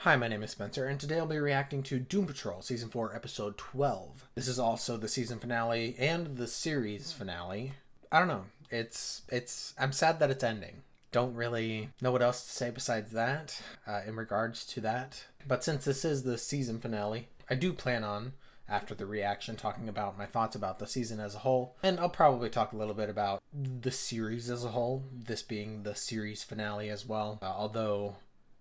Hi, my name is Spencer, and today I'll be reacting to Doom Patrol Season 4, Episode 12. This is also the season finale and the series finale. I don't know. I'm sad that it's ending. Don't really know what else to say besides that, in regards to that. But since this is the season finale, I do plan on, after the reaction, talking about my thoughts about the season as a whole. And I'll probably talk a little bit about the series as a whole, this being the series finale as well. Although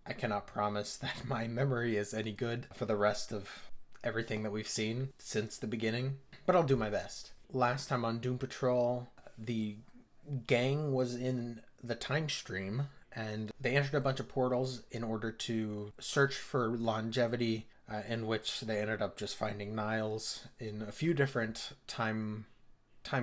I cannot promise that my memory is any good for the rest of everything that we've seen since the beginning, but I'll do my best. Last time on Doom Patrol, the gang was in the time stream, and they entered a bunch of portals in order to search for longevity, in which they ended up just finding Niles in a few different time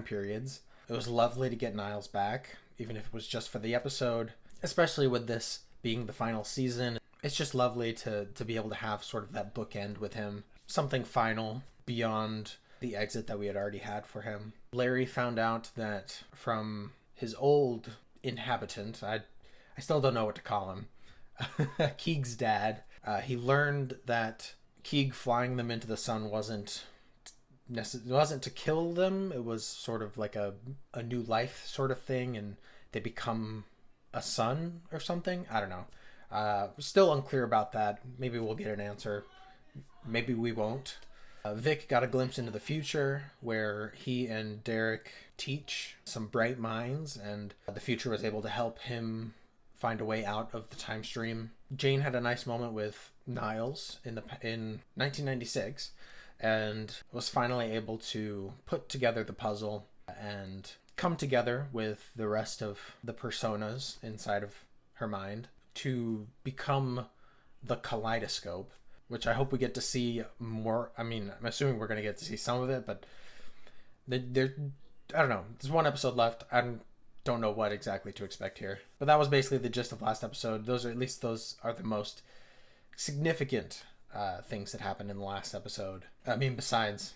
periods. It was lovely to get Niles back, even if it was just for the episode, especially with this being the final season. It's just lovely to be able to have sort of that bookend with him. Something final beyond the exit that we had already had for him. Larry found out that from his old inhabitant, I still don't know what to call him, Keeg's dad, he learned that Keeg flying them into the sun wasn't to kill them. It was sort of like a new life sort of thing, and they become a son or something. I don't know. Still unclear about that. Maybe we'll get an answer. Maybe we won't. Vic got a glimpse into the future where he and Derek teach some bright minds, and the future was able to help him find a way out of the time stream. Jane had a nice moment with Niles in 1996 and was finally able to put together the puzzle and come together with the rest of the personas inside of her mind to become the kaleidoscope, which I hope we get to see more. I mean, I'm assuming we're going to get to see some of it, but I don't know. There's one episode left. I don't know what exactly to expect here. But that was basically the gist of last episode. Those are the most significant things that happened in the last episode. I mean, besides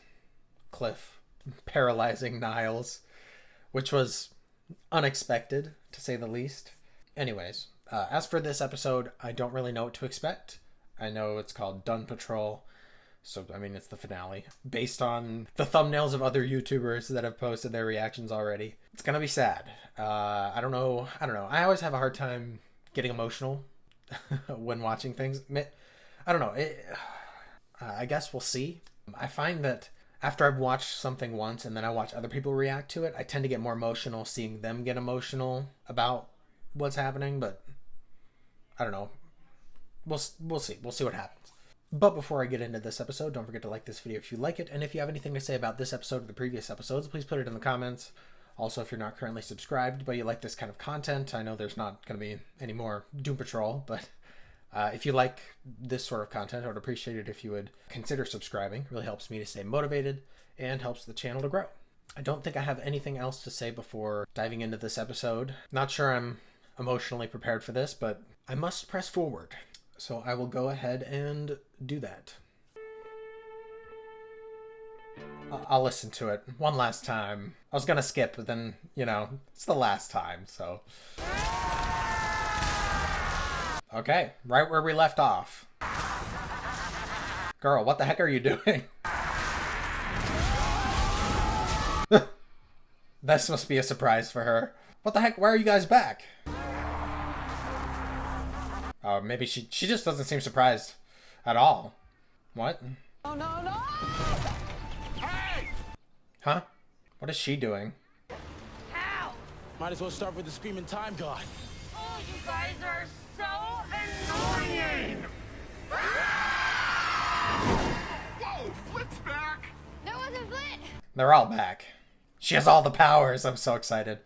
Cliff paralyzing Niles, which was unexpected, to say the least. Anyways, as for this episode, I don't really know what to expect. I know it's called Doom Patrol, so, I mean, it's the finale. Based on the thumbnails of other YouTubers that have posted their reactions already, it's gonna be sad. I don't know. I always have a hard time getting emotional when watching things. I don't know. I guess we'll see. I find that after I've watched something once and then I watch other people react to it, I tend to get more emotional seeing them get emotional about what's happening, but I don't know. We'll see. We'll see what happens. But before I get into this episode, don't forget to like this video if you like it, and if you have anything to say about this episode or the previous episodes, please put it in the comments. Also, if you're not currently subscribed but you like this kind of content, I know there's not going to be any more Doom Patrol, but if you like this sort of content, I would appreciate it if you would consider subscribing. It really helps me to stay motivated and helps the channel to grow. I don't think I have anything else to say before diving into this episode. Not sure I'm emotionally prepared for this, but I must press forward. So I will go ahead and do that. I'll listen to it one last time. I was going to skip, but then, it's the last time, so. Okay, right where we left off. Girl, what the heck are you doing? This must be a surprise for her. What the heck? Why are you guys back? Oh, maybe she just doesn't seem surprised at all. What? Oh, no. Hey! Huh? What is she doing? Ow! Might as well start with the screaming time god. Oh, you guys are so annoying! Whoa, Flit's back! That wasn't Flit! They're all back. She has all the powers. I'm so excited.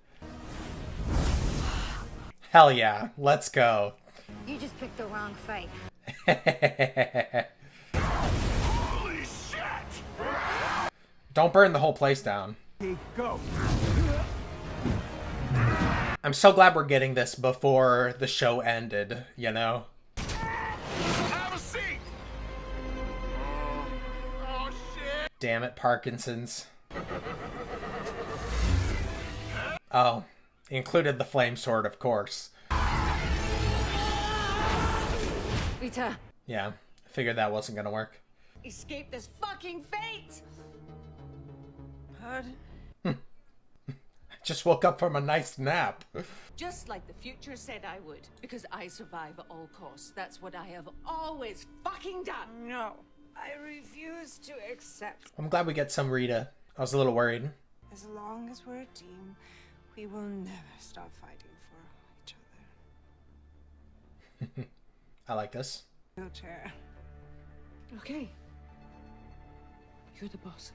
Hell yeah. Let's go. You just picked the wrong fight. Holy shit! Don't burn the whole place down. Go! I'm so glad we're getting this before the show ended, Have a seat! Oh shit! Damn it, Parkinson's. Oh, included the flame sword, of course. Rita. Yeah, I figured that wasn't gonna work. Escape this fucking fate! Pardon? Just woke up from a nice nap. Just like the future said I would, because I survive at all costs. That's what I have always fucking done. No, I refuse to accept. I'm glad we get some Rita. I was a little worried. As long as we're a team, we will never stop fighting for each other. I like this. Wheelchair. Okay. You're the boss.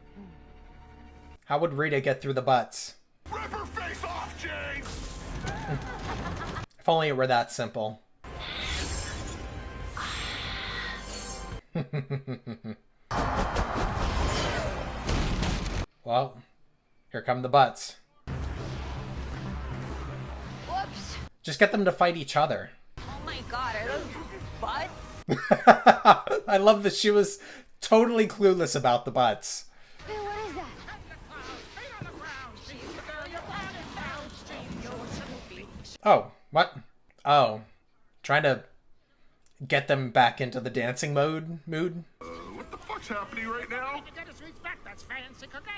How would Rita get through the butts? Rip her face off, James! If only it were that simple. Well, here come the butts. Whoops. Just get them to fight each other. Oh my god, are those butts? I love that she was totally clueless about the butts. Hey, what is that? Oh, what? Oh, trying to get them back into the dancing mood? What the fuck's happening right now? That's fancy cooking.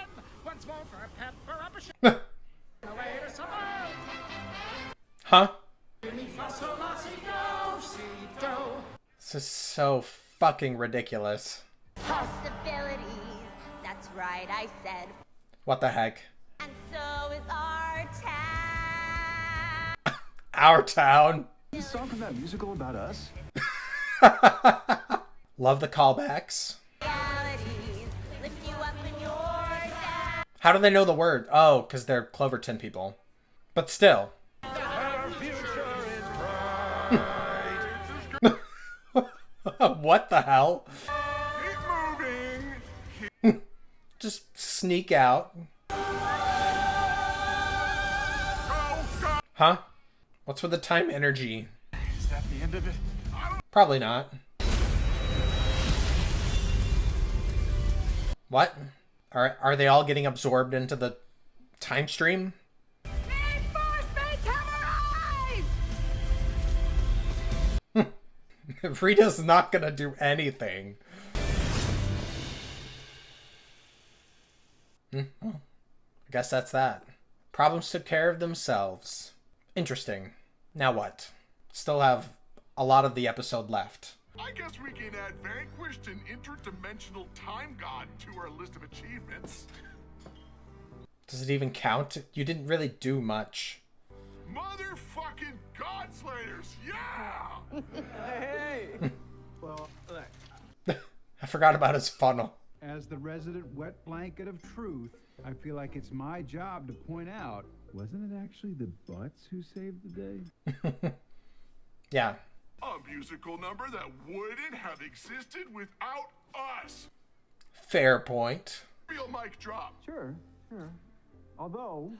Once more for a pepper up a shit. Away to survive. Huh? This is so fucking ridiculous. Possibilities. That's right, I said. What the heck? And so is our town. Our town. Is this song from that musical about us? Love the callbacks. Realities lift you up in your down. How do they know the word? Oh, because they're Cloverton people. But still. What the hell? Keep moving! Just sneak out. Oh, God! Huh? What's with the time energy? Is that the end of it? Probably not. What? Are they all getting absorbed into the time stream? Rita's not gonna do anything. Well, I guess that's that. Problems took care of themselves. Interesting. Now what? Still have a lot of the episode left. I guess we can add Vanquished and Interdimensional Time God to our list of achievements. Does it even count? You didn't really do much. Motherfucking Godslayers, yeah! Hey! Well, I forgot about his funnel. As the resident wet blanket of truth, I feel like it's my job to point out, wasn't it actually the Butts who saved the day? Yeah. A musical number that wouldn't have existed without us. Fair point. Real mic drop. Sure. Although...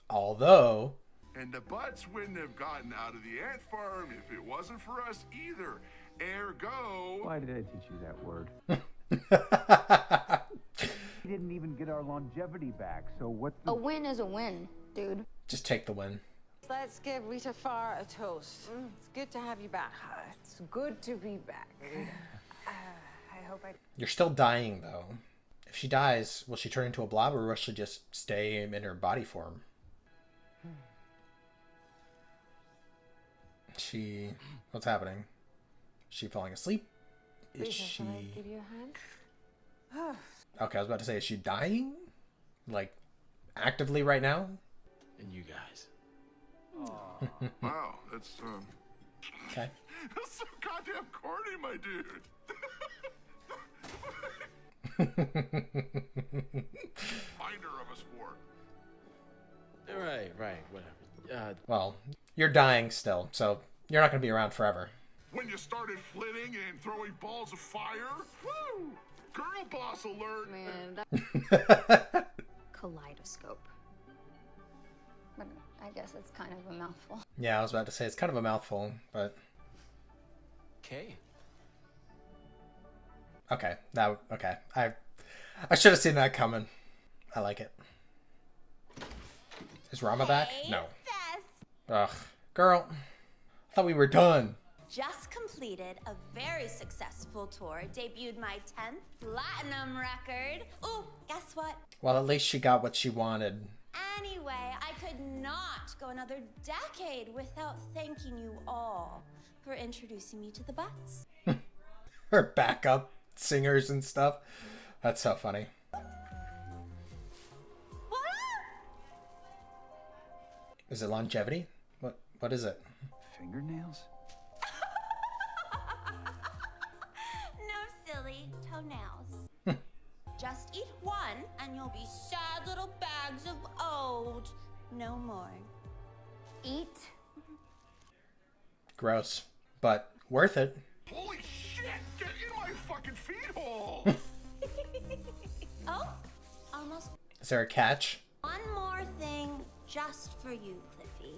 Although... And the Butts wouldn't have gotten out of the ant farm if it wasn't for us either. Ergo... Why did I teach you that word? We didn't even get our longevity back, so what's the... A win is a win, dude. Just take the win. Let's give Rita Farr a toast. It's good to have you back. It's good to be back. I hope I... You're still dying, though. If she dies, will she turn into a blob, or will she just stay in her body form? What's happening? Is she falling asleep? Is she... Can I give you a hand? Okay, I was about to say, is she dying? Like, actively right now? And you guys. Wow, that's, Okay. that's so goddamn corny, my dude. Minder of us four. Right, whatever. Well, you're dying still, so you're not going to be around forever. When you started flitting and throwing balls of fire, woo! Girl boss alert! Man, that... Kaleidoscope. But I guess it's kind of a mouthful. Yeah, I was about to say, it's kind of a mouthful, but... Okay. Okay, okay. I should have seen that coming. I like it. Is Rama back? No. Ugh. Girl, I thought we were done. just completed a very successful tour, debuted my 10th platinum record. Ooh, guess what? Well, at least she got what she wanted. Anyway, I could not go another decade without thanking you all for introducing me to the Butts. Her backup singers and stuff. That's so funny. Is it longevity? What is it? Fingernails? No, silly. Toenails. Just eat one and you'll be sad little bags of old. No more. Eat. Gross. But worth it. Holy shit! Get in my fucking feet hole! Oh, almost. Is there a catch? One more thing just for you, Cliffy.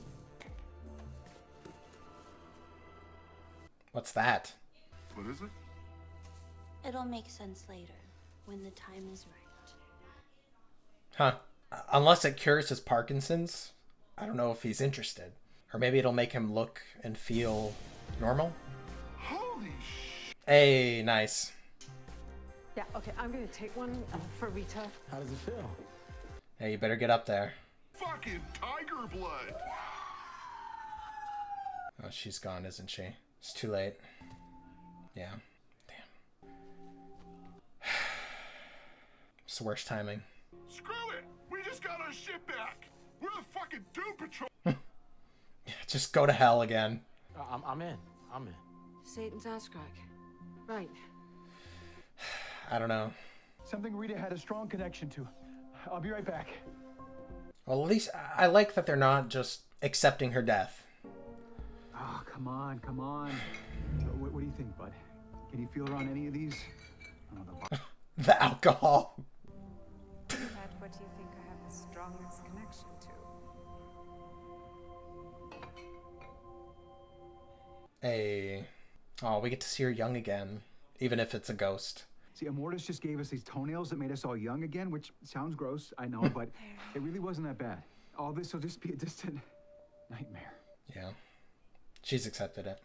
What's that? What is it? It'll make sense later, when the time is right. Huh. Unless it cures his Parkinson's, I don't know if he's interested. Or maybe it'll make him look and feel normal? Holy shit! Hey, nice. Yeah, okay, I'm gonna take one for Rita. How does it feel? Hey, you better get up there. Fucking tiger blood! Oh, she's gone, isn't she? It's too late. Yeah. Damn. It's the worst timing. Screw it! We just got our shit back! We're the fucking Doom Patrol! Just go to hell again. I'm in. I'm in. Satan's ass crack. Right. I don't know. Something Rita had a strong connection to. I'll be right back. Well, at least I like that they're not just accepting her death. Oh, come on, come on. What do you think, bud? Can you feel her on any of these? Oh, The alcohol. Is that what you think I have the strongest connection to? Hey. Oh, we get to see her young again. Even if it's a ghost. See, Immortus just gave us these toenails that made us all young again, which sounds gross, I know, but it really wasn't that bad. All this will just be a distant nightmare. Yeah. She's accepted it.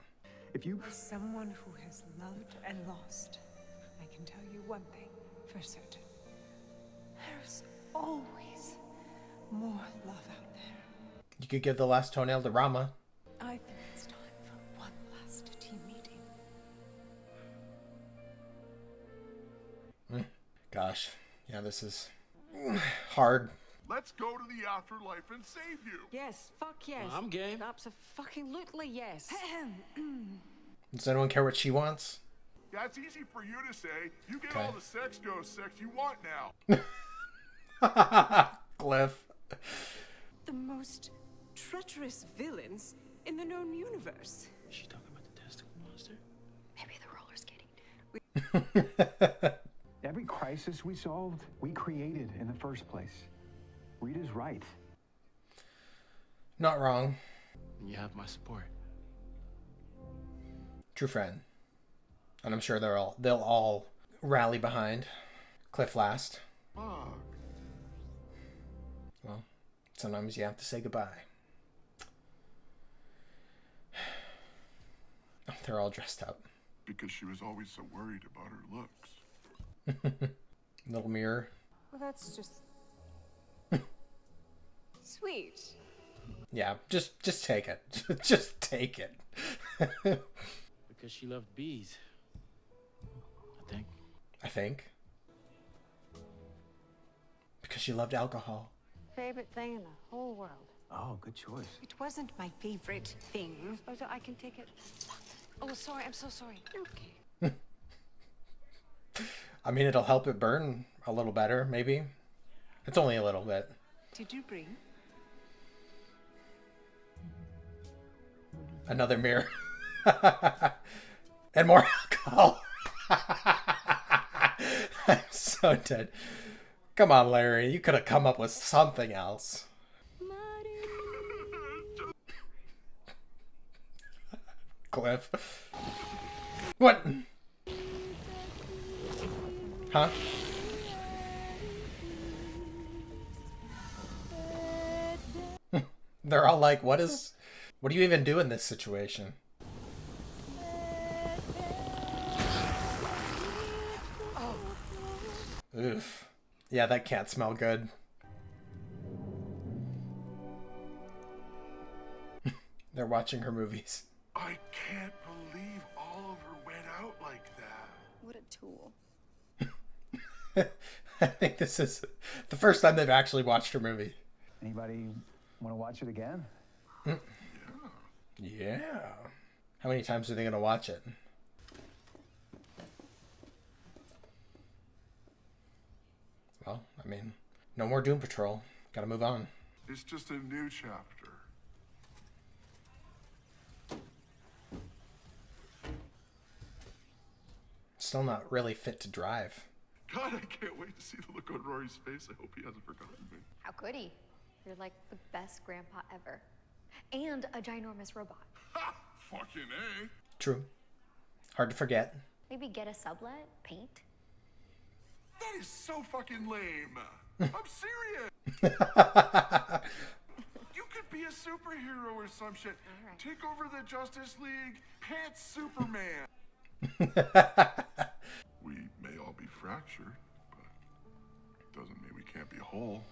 If you... As someone who has loved and lost, I can tell you one thing for certain. There's always more love out there. You could give the last toenail to Rama. I think it's time for one last team meeting. Gosh. Yeah, this is hard. Let's go to the afterlife and save you! Yes, fuck yes. I'm game. Abso-fucking-lutely yes. Does anyone care what she wants? That's easy for you to say. You get Okay. all the sex ghost sex you want now. Cliff. The most treacherous villains in the known universe. Is she talking about the testicle monster? Maybe the roller skating. Every crisis we solved, we created in the first place. Rita's right. Not wrong. And you have my support. True friend. And I'm sure they'll all rally behind Cliff last. Fuck. Well, sometimes you have to say goodbye. Oh, they're all dressed up. Because she was always so worried about her looks. Little mirror. Well, that's just sweet. Yeah, just take it. Just take it. Because she loved bees. I think. Because she loved alcohol. Favorite thing in the whole world. Oh, good choice. It wasn't my favorite thing. Oh, so I can take it. Oh, sorry. I'm so sorry. Okay. I mean, it'll help it burn a little better, maybe. It's only a little bit. Did you bring? Another mirror. And more alcohol. I'm so dead. Come on, Larry. You could have come up with something else. Cliff. What? Huh? They're all like, what do you even do in this situation? Yeah, that can't smell good. They're watching her movies. I can't believe Oliver went out like that. What a tool. I think this is the first time they've actually watched her movie. Anybody want to watch it again? Yeah. How many times are they going to watch it? Well, I mean, no more Doom Patrol. Gotta move on. It's just a new chapter. Still not really fit to drive. God, I can't wait to see the look on Rory's face. I hope he hasn't forgotten me. How could he? You're like the best grandpa ever. And a ginormous robot. Ha! Fucking A. True. Hard to forget. Maybe get a sublet, paint. That is so fucking lame. I'm serious. You could be a superhero or some shit. Right. Take over the Justice League. Pants Superman. We may all be fractured, but doesn't mean we can't be whole.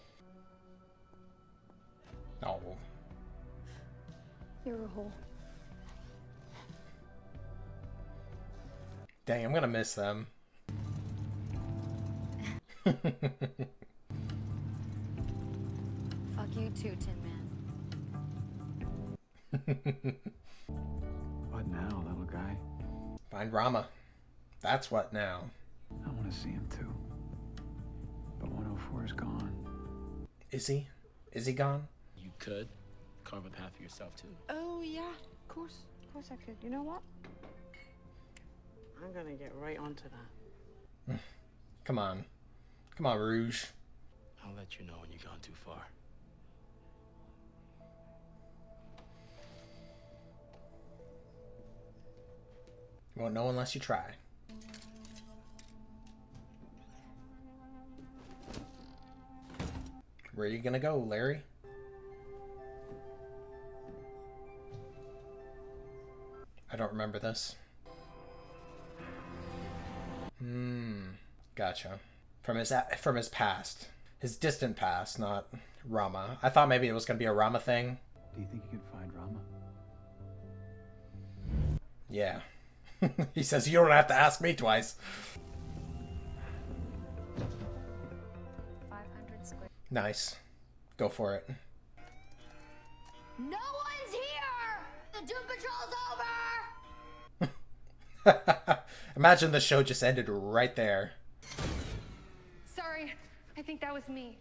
Oh. You're a hole. Dang, I'm gonna miss them. Fuck you too, Tin Man. What now, little guy? Find Rama. That's what now. I want to see him too. But 104 is gone. Is he? Is he gone? You could carve a path for yourself too. Oh, yeah. Of course I could. You know what? I'm gonna get right onto that. Come on. Come on, Rouge. I'll let you know when you've gone too far. You won't know unless you try. Where are you gonna go, Larry? I don't remember this. Gotcha. From his past. His distant past, not Rama. I thought maybe it was gonna be a Rama thing. Do you think you can find Rama? Yeah. He says you don't have to ask me twice. 500 square. Nice. Go for it. No one's here! The Doom Patrol's over! Imagine the show just ended right there. Sorry, I think that was me.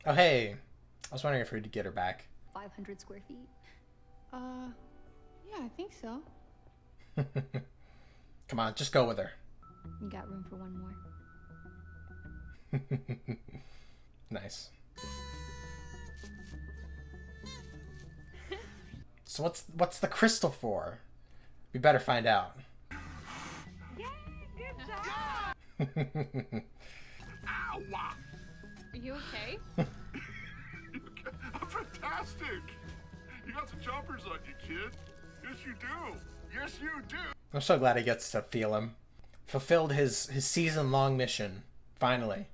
Oh, hey. I was wondering if we could get her back. 500 square feet. Yeah, I think so. Come on, just go with her. You got room for one more. Nice. So what's the crystal for? We better find out. Yay, good job! Ow! Are you okay? I'm fantastic. You got some jumpers on you, kid. Yes, you do. Yes, you do. I'm so glad he gets to feel him. Fulfilled his season-long mission. Finally.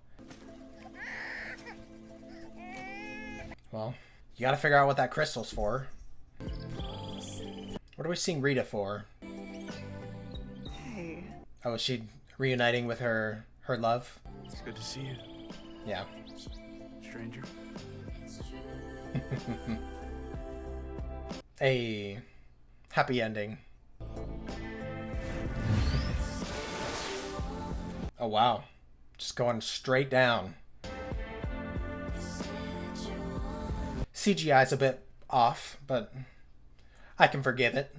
Well, you gotta figure out what that crystal's for. What are we seeing Rita for? Hey. Oh, is she reuniting with her love? It's good to see you, Yeah. stranger. A happy ending. Oh wow. Just going straight down. CGI's a bit off, but I can forgive it.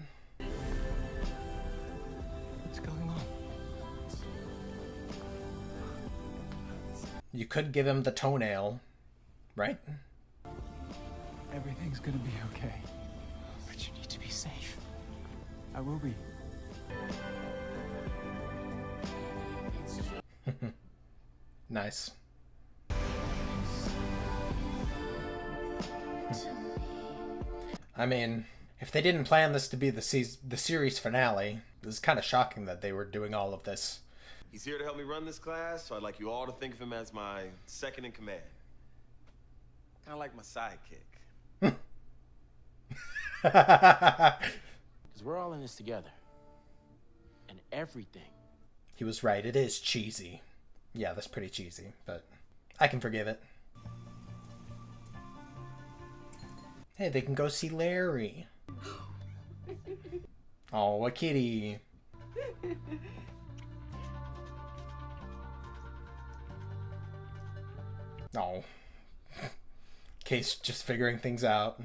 What's going on? You could give him the toenail, right? Everything's gonna be okay. But you need to be safe. I will be. Nice. I mean, if they didn't plan this to be the series finale, it was kind of shocking that they were doing all of this He's here to help me run this class, so I'd like you all to think of him as my second in command. Kind of like my sidekick. Because we're all in this together. And everything. He was right. It is cheesy. Yeah, that's pretty cheesy, but I can forgive it. Hey, they can go see Larry. Oh, a kitty. Oh. Case just figuring things out.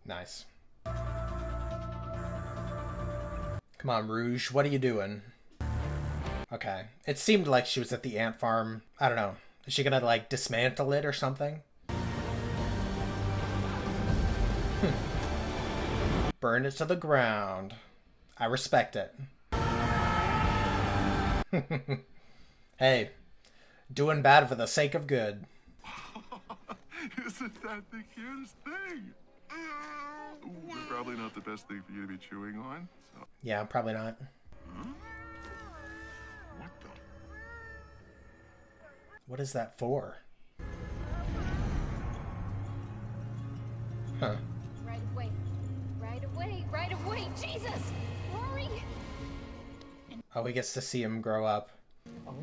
Nice. Come on, Rouge, what are you doing? Okay. It seemed like she was at the ant farm. I don't know. Is she gonna, like, dismantle it or something? Burn it to the ground. I respect it. Hey, doing bad for the sake of good. Isn't that the cutest thing? Ooh, probably not the best thing for you to be chewing on. So. Yeah, probably not. Huh? What the? What is that for? Huh. Right away. Right away. Right away. Jesus! Rory! Oh, he gets to see him grow up. Oh,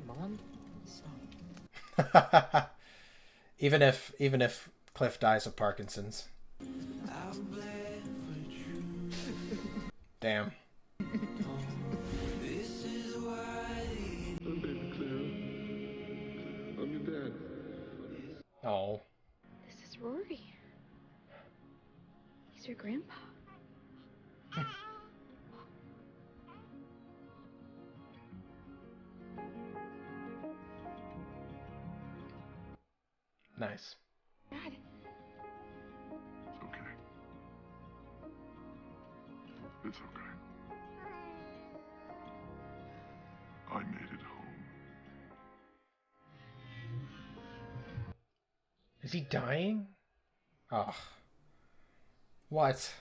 Mom? Stop. Even if Cliff dies of Parkinson's. Damn. Oh. This is Rory. He's your grandpa. Nice. Dad. It's okay. It's okay. I made it home. Is he dying? Oh. What?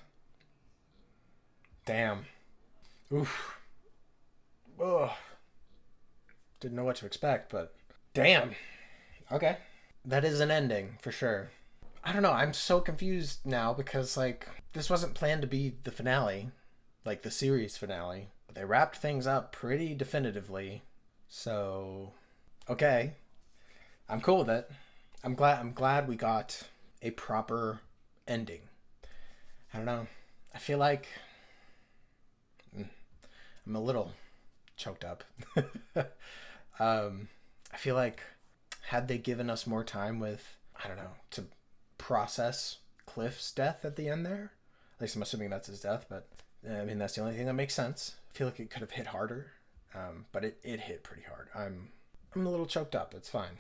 Damn. Oof. Ugh. Didn't know what to expect, but damn. Okay. That is an ending, for sure. I don't know, I'm so confused now because, like, this wasn't planned to be the finale. Like, the series finale. They wrapped things up pretty definitively. So, okay. I'm cool with it. I'm glad we got a proper ending. I don't know. I feel like I'm a little choked up. I feel like had they given us more time with, I don't know, to process Cliff's death at the end there. At least I'm assuming that's his death, but I mean, that's the only thing that makes sense. I feel like it could have hit harder, but it hit pretty hard. I'm a little choked up. It's fine.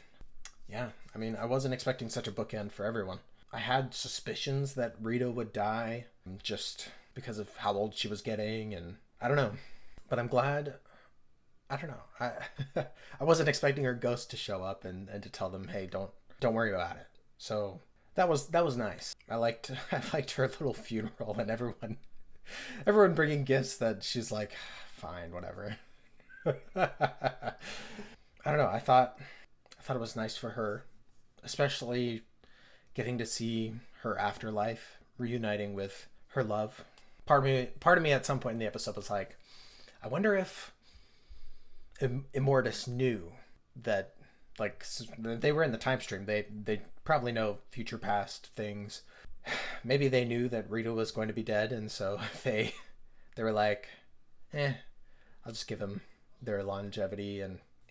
Yeah, I mean, I wasn't expecting such a bookend for everyone. I had suspicions that Rita would die just because of how old she was getting, and I don't know. But I'm glad. I don't know. I wasn't expecting her ghost to show up and to tell them, hey, don't worry about it. So that was nice. I liked her little funeral and everyone bringing gifts that she's like, fine, whatever. I don't know. I thought it was nice for her, especially getting to see her afterlife reuniting with her love. Part of me at some point in the episode was like, I wonder if Immortus knew that, like, they were in the time stream. They probably know future past things. Maybe they knew that Rita was going to be dead, and so they were like, I'll just give them their longevity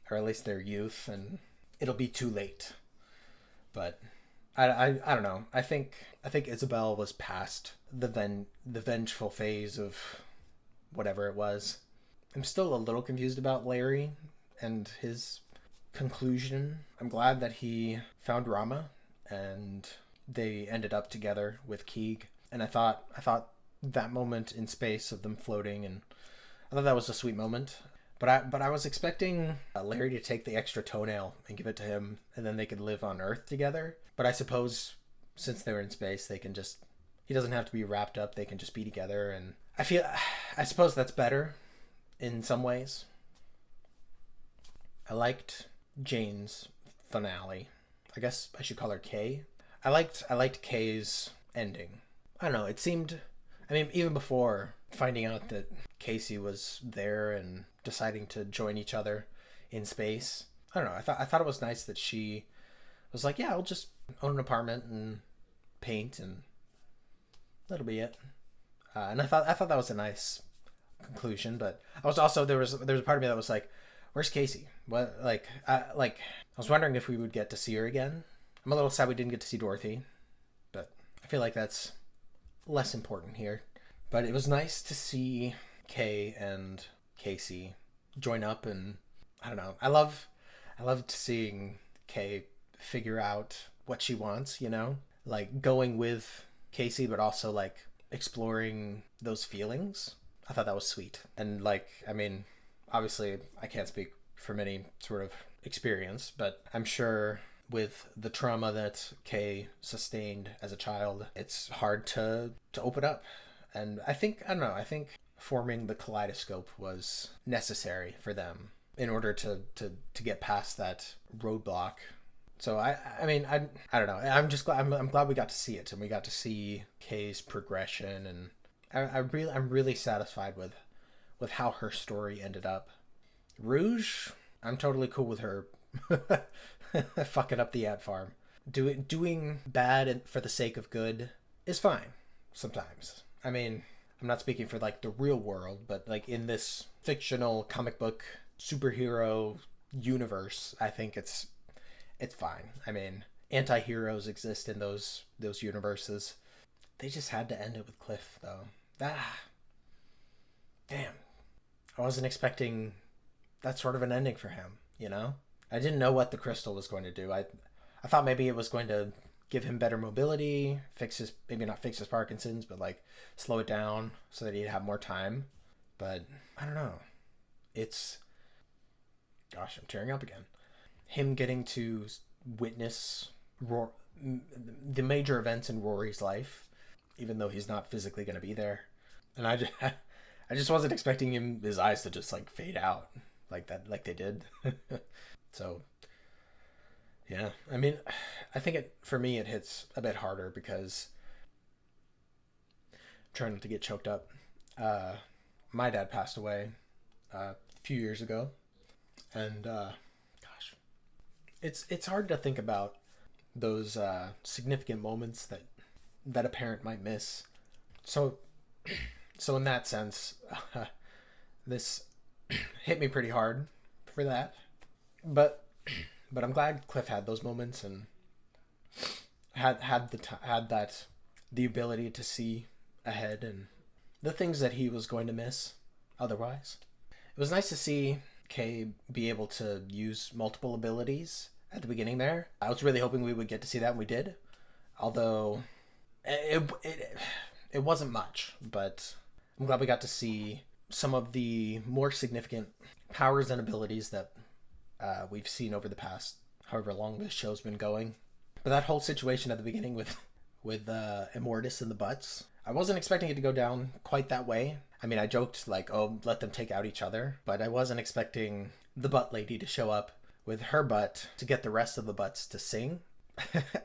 or at least their youth, and it'll be too late. But I don't know. I think Isabel was past the vengeful phase of whatever it was. I'm still a little confused about Larry and his conclusion. I'm glad that he found Rama and they ended up together with Keeg. And I thought that moment in space of them floating, and I thought that was a sweet moment. But I was expecting Larry to take the extra toenail and give it to him, and then they could live on Earth together. But I suppose since they were in space, they can just he doesn't have to be wrapped up. They can just be together. And I suppose that's better in some ways. I liked Jane's finale. I guess I should call her Kay. I liked Kay's ending. I don't know. It seemed, I mean, even before finding out that Casey was there and deciding to join each other in space, I don't know. I thought it was nice that she was like, yeah, I'll just own an apartment and paint, and that'll be it. And I thought that was a nice conclusion. But I was also there was a part of me that was like, where's Casey? What I was wondering if we would get to see her again. I'm a little sad we didn't get to see Dorothy, but I feel like that's less important here. But it was nice to see Kay and Casey join up, and I don't know. I loved seeing Kay figure out what she wants, you know? Like going with Casey, but also like exploring those feelings. I thought that was sweet. And like, I mean, obviously I can't speak from any sort of experience, but I'm sure with the trauma that Kay sustained as a child, it's hard to open up. And I think forming the kaleidoscope was necessary for them in order to get past that roadblock. So I don't know. I'm glad we got to see it, and we got to see Kay's progression, and I'm really satisfied with how her story ended up. Rouge, I'm totally cool with her fucking up the ant farm. Doing bad for the sake of good is fine sometimes. I mean, I'm not speaking for like the real world, but like in this fictional comic book superhero universe, I think it's fine. I mean, anti-heroes exist in those universes. They just had to end it with Cliff, though. Damn. I wasn't expecting that sort of an ending for him, you know? I didn't know what the crystal was going to do. I thought maybe it was going to give him better mobility, maybe not fix his Parkinson's, but like slow it down so that he'd have more time. But I don't know. Gosh, I'm tearing up again. Him getting to witness the major events in Rory's life, even though he's not physically going to be there. And I just wasn't expecting his eyes to just like fade out like that, like they did. So, yeah, I mean, I think for me it hits a bit harder because I'm trying not to get choked up. My dad passed away a few years ago, and gosh, it's hard to think about those significant moments that a parent might miss. So in that sense, this hit me pretty hard for that. But I'm glad Cliff had those moments and had the ability to see ahead and the things that he was going to miss otherwise. It was nice to see Kay be able to use multiple abilities at the beginning there. I was really hoping we would get to see that, and we did. Although it wasn't much, but I'm glad we got to see some of the more significant powers and abilities that we've seen over the past however long this show's been going. But that whole situation at the beginning with Immortus and the Butts, I wasn't expecting it to go down quite that way. I mean, I joked like, oh, let them take out each other, but I wasn't expecting the butt lady to show up with her butt to get the rest of the butts to sing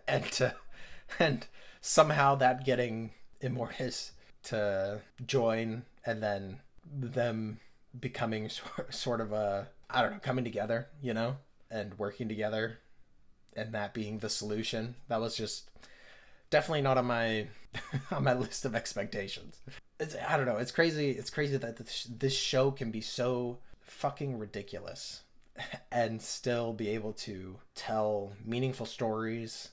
and somehow that getting Immortus to join, and then them becoming sort of coming together, you know, and working together, and that being the solution. That was just definitely not on my on my list of expectations. I don't know. It's crazy. It's crazy that this show can be so fucking ridiculous and still be able to tell meaningful stories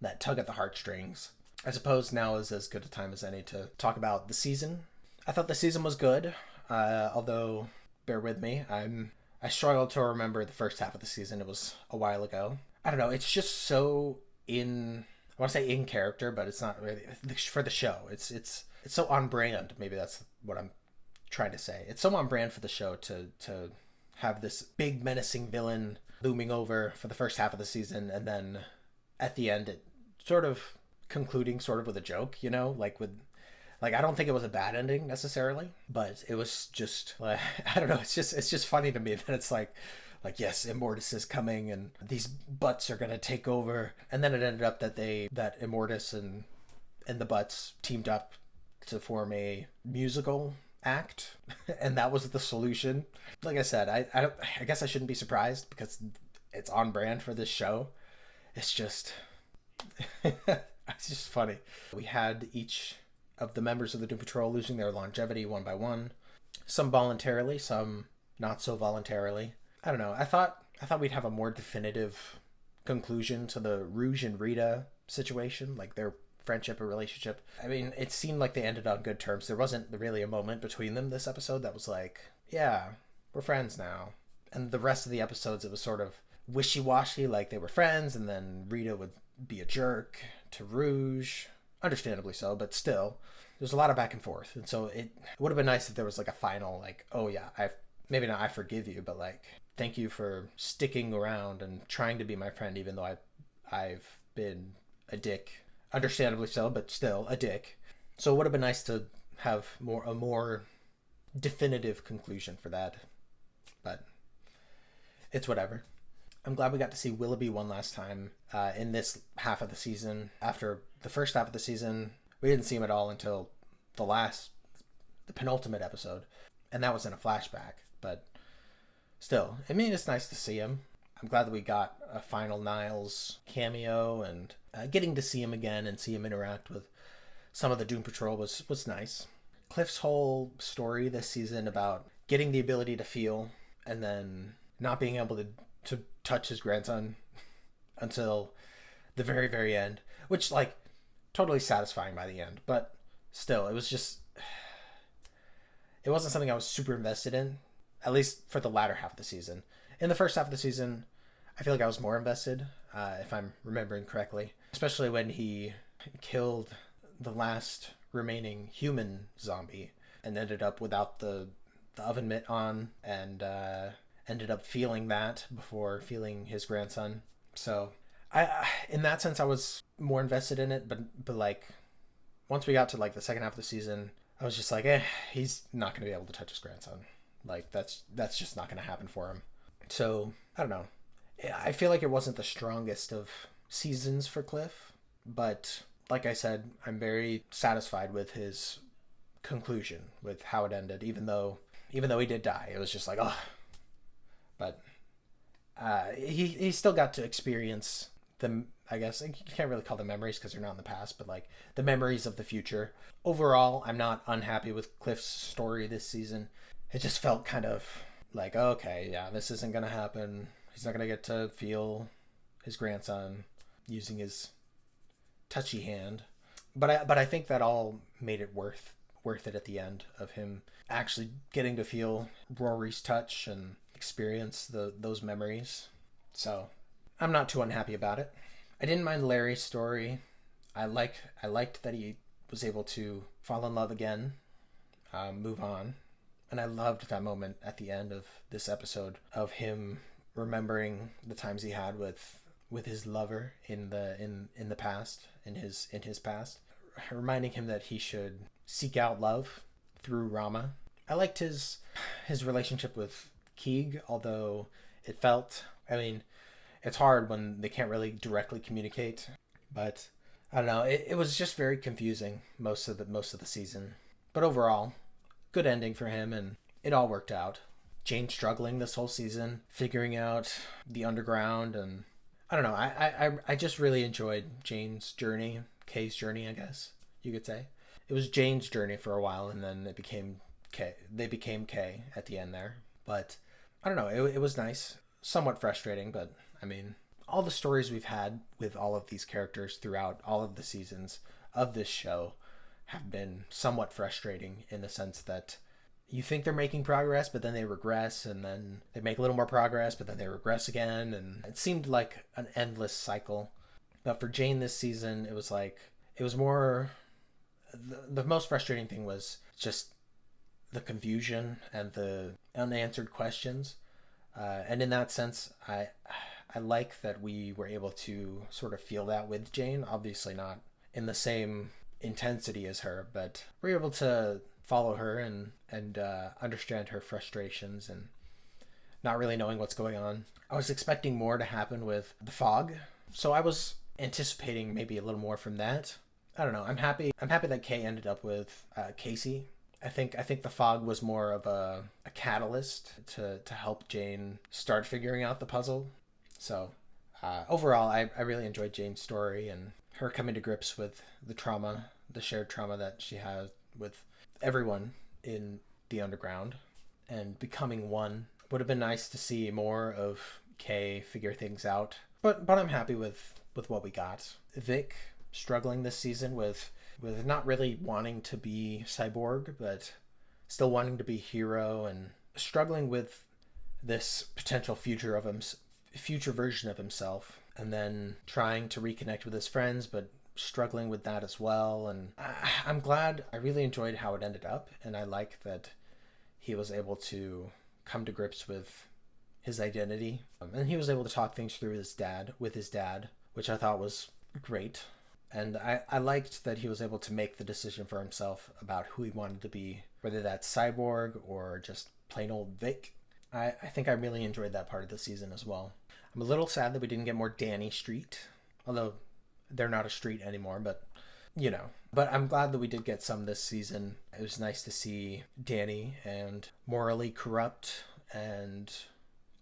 that tug at the heartstrings. I suppose now is as good a time as any to talk about the season. I thought the season was good, although bear with me, I struggled to remember the first half of the season. It was a while ago. I don't know. It's just so I want to say in character, but it's not really for the show. It's so on brand. Maybe that's what I'm trying to say. It's so on brand for the show to have this big menacing villain looming over for the first half of the season, and then at the end it sort of concluding sort of with a joke, you know, like I don't think it was a bad ending necessarily, but it was just like, I don't know, it's just funny to me that it's like yes, Immortus is coming and these butts are gonna take over, and then it ended up that Immortus and the butts teamed up to form a musical act, and that was the solution. Like I said, I guess I shouldn't be surprised because it's on brand for this show. It's just it's just funny. We had each of the members of the Doom Patrol losing their longevity one by one, some voluntarily, some not so voluntarily. I don't know. I thought we'd have a more definitive conclusion to the Rouge and Rita situation, like their friendship or relationship. I mean, it seemed like they ended on good terms. There wasn't really a moment between them this episode that was like, yeah, we're friends now. And the rest of the episodes, it was sort of wishy-washy, like they were friends, and then Rita would be a jerk to Rouge. Understandably so, but still, there's a lot of back and forth. And so it would have been nice if there was like a final, like, oh yeah, maybe not I forgive you, but like, thank you for sticking around and trying to be my friend, even though I've been a dick. Understandably so, but still a dick. So it would have been nice to have a more definitive conclusion for that. But it's whatever. I'm glad we got to see Willoughby one last time in this half of the season. After the first half of the season, we didn't see him at all until the penultimate episode. And that was in a flashback. But still, I mean, it's nice to see him. I'm glad that we got a final Niles cameo, and getting to see him again and see him interact with some of the Doom Patrol was nice. Cliff's whole story this season about getting the ability to feel and then not being able to touch his grandson until the very, very end, which, like, totally satisfying by the end, but still, it wasn't something I was super invested in, at least for the latter half of the season. In the first half of the season, I feel like I was more invested, if I'm remembering correctly, especially when he killed the last remaining human zombie and ended up without the oven mitt on, and ended up feeling that before feeling his grandson. So in that sense, I was more invested in it, but like once we got to like the second half of the season, I was just like, he's not going to be able to touch his grandson. Like that's just not going to happen for him. So I don't know. I feel like it wasn't the strongest of seasons for Cliff, but like I said, I'm very satisfied with his conclusion, with how it ended, even though he did die. It was just like, oh. But he still got to experience the, I guess, you can't really call them memories because they're not in the past, but like the memories of the future. Overall, I'm not unhappy with Cliff's story this season. It just felt kind of like, okay, yeah, this isn't going to happen. He's not going to get to feel his grandson using his touchy hand. But I think that all made it worth it at the end of him actually getting to feel Rory's touch and experience those memories. So I'm not too unhappy about it. I didn't mind Larry's story. I liked that he was able to fall in love again, move on. And I loved that moment at the end of this episode of him remembering the times he had with his lover in the past, in his past, reminding him that he should seek out love through Rama. I liked his relationship with Keeg, although it felt, I mean, it's hard when they can't really directly communicate, but I don't know, it was just very confusing most of the season. But overall, good ending for him, and it all worked out. Jane struggling this whole season, figuring out the underground, and I don't know, I just really enjoyed Jane's journey, Kay's journey, I guess you could say. It was Jane's journey for a while, and then it became Kay. They became Kay at the end there. But I don't know, it was nice. Somewhat frustrating, but I mean, all the stories we've had with all of these characters throughout all of the seasons of this show have been somewhat frustrating in the sense that you think they're making progress, but then they regress, and then they make a little more progress, but then they regress again, and it seemed like an endless cycle. But for Jane this season, it was more, the most frustrating thing was just the confusion and the unanswered questions. And in that sense, I like that we were able to sort of feel that with Jane. Obviously not in the same intensity as her, but we're able to follow her and understand her frustrations and not really knowing what's going on. I was expecting more to happen with the fog, so I was anticipating maybe a little more from that. I don't know. I'm happy that Kay ended up with Casey. I think the fog was more of a catalyst to help Jane start figuring out the puzzle. So overall, I really enjoyed Jane's story and her coming to grips with the trauma, the shared trauma that she has with everyone in the underground and becoming one. Would have been nice to see more of Kay figure things out, but I'm happy with what we got. Vic struggling this season with not really wanting to be Cyborg, but still wanting to be hero, and struggling with this potential future version of himself, and then trying to reconnect with his friends, but struggling with that as well. And I'm glad. I really enjoyed how it ended up, and I like that he was able to come to grips with his identity, and he was able to talk things through with his dad, which I thought was great. And I liked that he was able to make the decision for himself about who he wanted to be, whether that's Cyborg or just plain old Vic. I think I really enjoyed that part of the season as well. I'm a little sad that we didn't get more Danny Street, although they're not a street anymore, but you know. But I'm glad that we did get some this season. It was nice to see Danny and Morally Corrupt and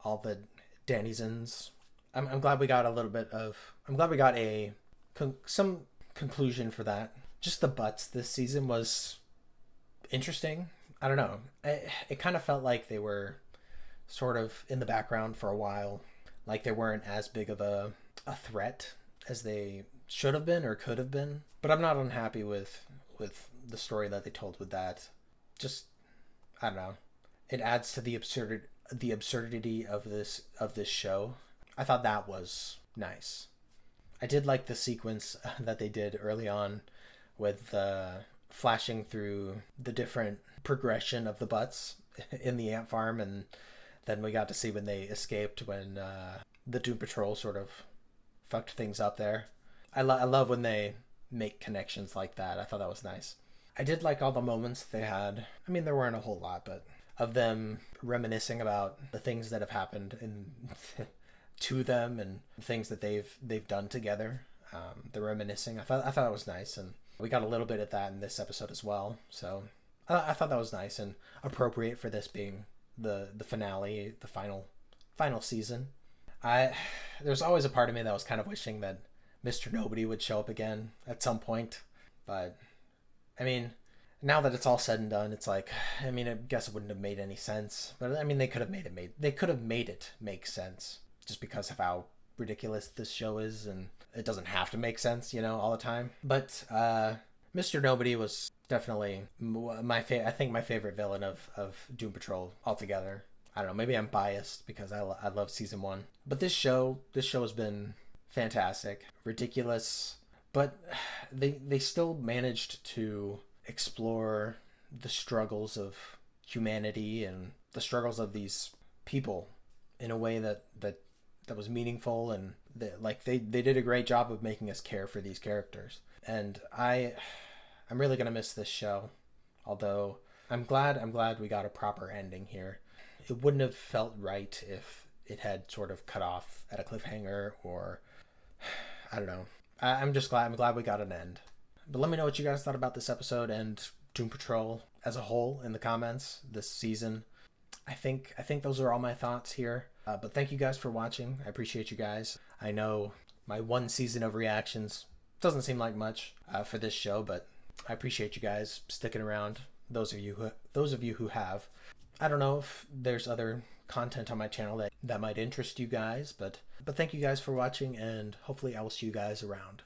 all the Dannyzens. I'm glad we got some conclusion for that. Just the Butts this season was interesting. I don't know. It kind of felt like they were sort of in the background for a while. Like they weren't as big of a threat as they should have been or could have been. But I'm not unhappy with the story that they told with that. Just, I don't know. It adds to the absurdity of this show. I thought that was nice. I did like the sequence that they did early on with flashing through the different progression of the Butts in the ant farm, and then we got to see when they escaped, when the Doom Patrol sort of fucked things up there. I love when they make connections like that. I thought that was nice. I did like all the moments they had. I mean, there weren't a whole lot, but of them reminiscing about the things that have happened to them and things that they've done together. The reminiscing, I thought that was nice, and we got a little bit of that in this episode as well. So I thought that was nice and appropriate for this being the finale, the final season. There's always a part of me that was kind of wishing that Mr. Nobody would show up again at some point, but I mean, now that it's all said and done, it's like, I mean, I guess it wouldn't have made any sense, but I mean, they could have made it make sense just because of how ridiculous this show is, and it doesn't have to make sense, all the time. But Mr. Nobody was definitely my favorite villain of Doom Patrol altogether. I don't know, maybe I'm biased because I love season 1, but this show has been fantastic, ridiculous, but they still managed to explore the struggles of humanity and the struggles of these people in a way that was meaningful, and they did a great job of making us care for these characters. And I'm really gonna miss this show, although I'm glad we got a proper ending here. It wouldn't have felt right if it had sort of cut off at a cliffhanger, or I don't know. I'm glad we got an end. But let me know what you guys thought about this episode and Doom Patrol as a whole in the comments this season. I think those are all my thoughts here. But thank you guys for watching. I appreciate you guys. I know my one season of reactions doesn't seem like much for this show, but I appreciate you guys sticking around. Those of you who have. I don't know if there's other content on my channel that might interest you guys, but thank you guys for watching, and hopefully I will see you guys around.